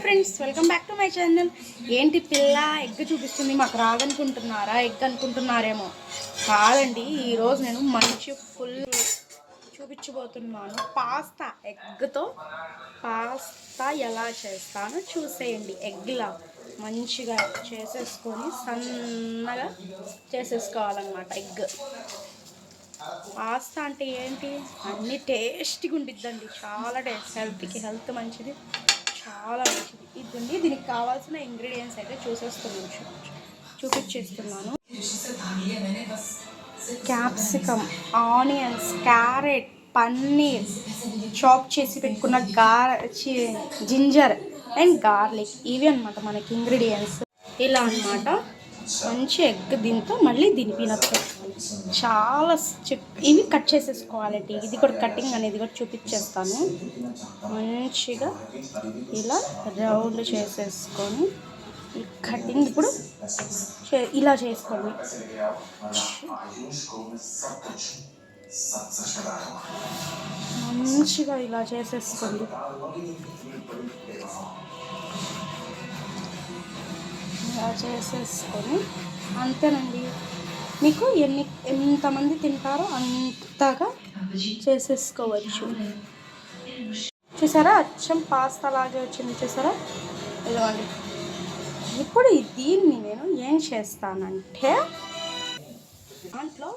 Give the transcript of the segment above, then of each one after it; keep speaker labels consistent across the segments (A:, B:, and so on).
A: Friends, welcome back to my channel. ఏంటి పిల్ల egg చూపిస్తుంది, మాకు రాదనుకుంటున్నారా? ఎగ్ అనుకుంటున్నారేమో. కాదండి, ఈరోజు నేను మంచి ఫుల్ చూపించబోతున్నాను. పాస్తా ఎగ్తో పాస్తా ఎలా చేస్తానో చూసేయండి. ఎగ్లా మంచిగా చేసేసుకొని సన్నగా చేసేసుకోవాలన్నమాట. ఎగ్ పాస్తా అంటే ఏంటి, అన్నీ టేస్టీగా ఉండిద్దండి. చాలా టేస్ట్, హెల్త్ మంచిది, చాలా మంచిది. ఇదండి, దీనికి కావాల్సిన ఇంగ్రీడియంట్స్ అయితే చూపించేస్తున్నాను. Capsicum, onions, carrot, paneer, chop చేసి పెట్టుకున్న జింజర్ అండ్ గార్లిక్, ఇవి అనమాట మనకి ఇంగ్రీడియంట్స్. ఇలా అనమాట. మంచి ఎగ్ దీంతో మళ్ళీ దీని పీనట్ చాలా ఇవి కట్ చేసేసుకోవాలండి. ఇది కూడా కటింగ్ అనేది కూడా చూపించేస్తాను. మంచిగా ఇలా రౌండ్ చేసేసుకొని ఈ కటింగ్ ఇప్పుడు ఇలా చేసుకోండి. మంచిగా ఇలా చేసేసుకోండి. ఇలా చేసేసుకొని అంతేనండి. మీకు ఎంతమంది తింటారో అంతగా చేసేసుకోవచ్చు. చూసారా, అచ్చం పాస్తా లాగే వచ్చింది. చూసారా, ఇదిగోండి. ఇప్పుడు దీన్ని నేను ఏం చేస్తానంటే దాంట్లో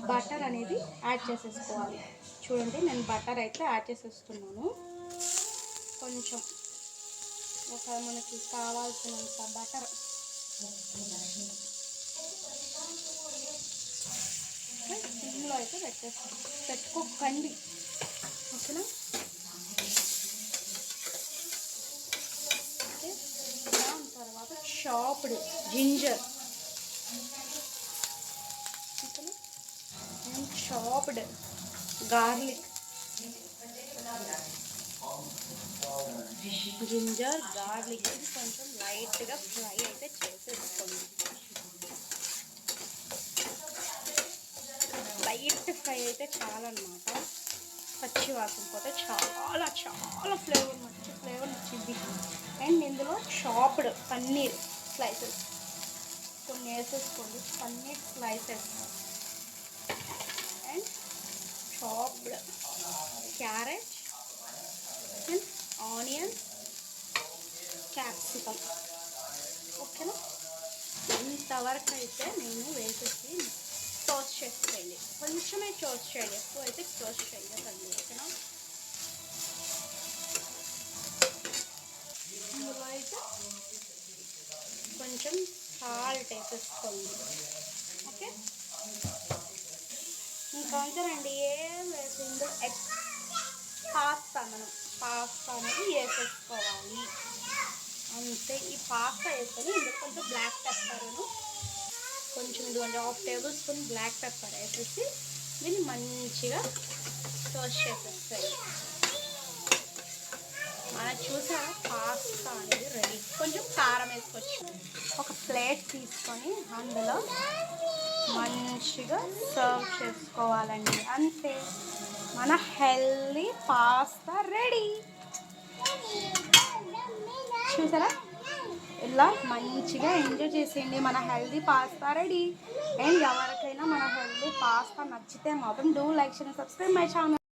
A: బటర్ అనేది యాడ్ చేసేసుకోవాలి. చూడండి, నేను బటర్ అయితే యాడ్ చేసేస్తున్నాను. కొంచెం మనకి కావాల్సినంత బటర్ సిమ్లో అయితే పెట్టుకోకండి, ఓకేనా? దాని తర్వాత chopped ginger, and chopped garlic, ginger garlic ఇది కొంచెం లైట్గా ఫ్రై అయితే చేసేసుకోండి. లైట్ ఫ్రై అయితే చాలన్నమాట. పచ్చి వాసన పోతే చాలా చాలా మంచి ఫ్లేవర్ వచ్చింది. అండ్ ఇందులో చాప్డ్ పన్నీర్ స్లైసెస్ కొన్ని వేసేసుకోండి. Paneer slices and chopped carrot and onion, capsicum, ఓకేనా? ఇంతవరకు అయితే నేను వేసేసి టోస్ట్ చేసుకోండి. కొంచెమే టోస్ట్ చేయండి, ఎక్కువ అయితే టోస్ట్ చేయకండి, ఓకేనా? ఇందులో అయితే కొంచెం సాల్ట్ వేసేసుకోండి, ఓకే? ఇంకా అంతేనండి, ఏం వేసి ఇందులో మనం పాస్తా అనేది వేసేసుకోవాలి అంతే. ఈ పాస్తా వేసుకొని ఇందులో కొంచెం బ్లాక్ పెప్పర్ను కొంచెం ఇదిగోండి 1/2 టేబుల్ స్పూన్ బ్లాక్ పెప్పర్ వేసేసి దీన్ని మంచిగా టోస్ట్ చేసేస్తాయి. మనం చూసారా, పాస్తా అనేది రెడీ. కొంచెం కారం వేసుకోవచ్చు. ఒక ప్లేట్ తీసుకొని అందులో మంచిగా సర్వ్ చేసుకోవాలండి. అంతే, మన హెల్దీ పాస్తా రెడీ. చూసారా, ఇలా మంచిగా ఎంజాయ్ చేసేయండి. మన హెల్దీ పాస్తా రెడీ. అండ్ ఎవరికైనా మన హెల్దీ పాస్తా నచ్చితే మాత్రం do like and subscribe my channel.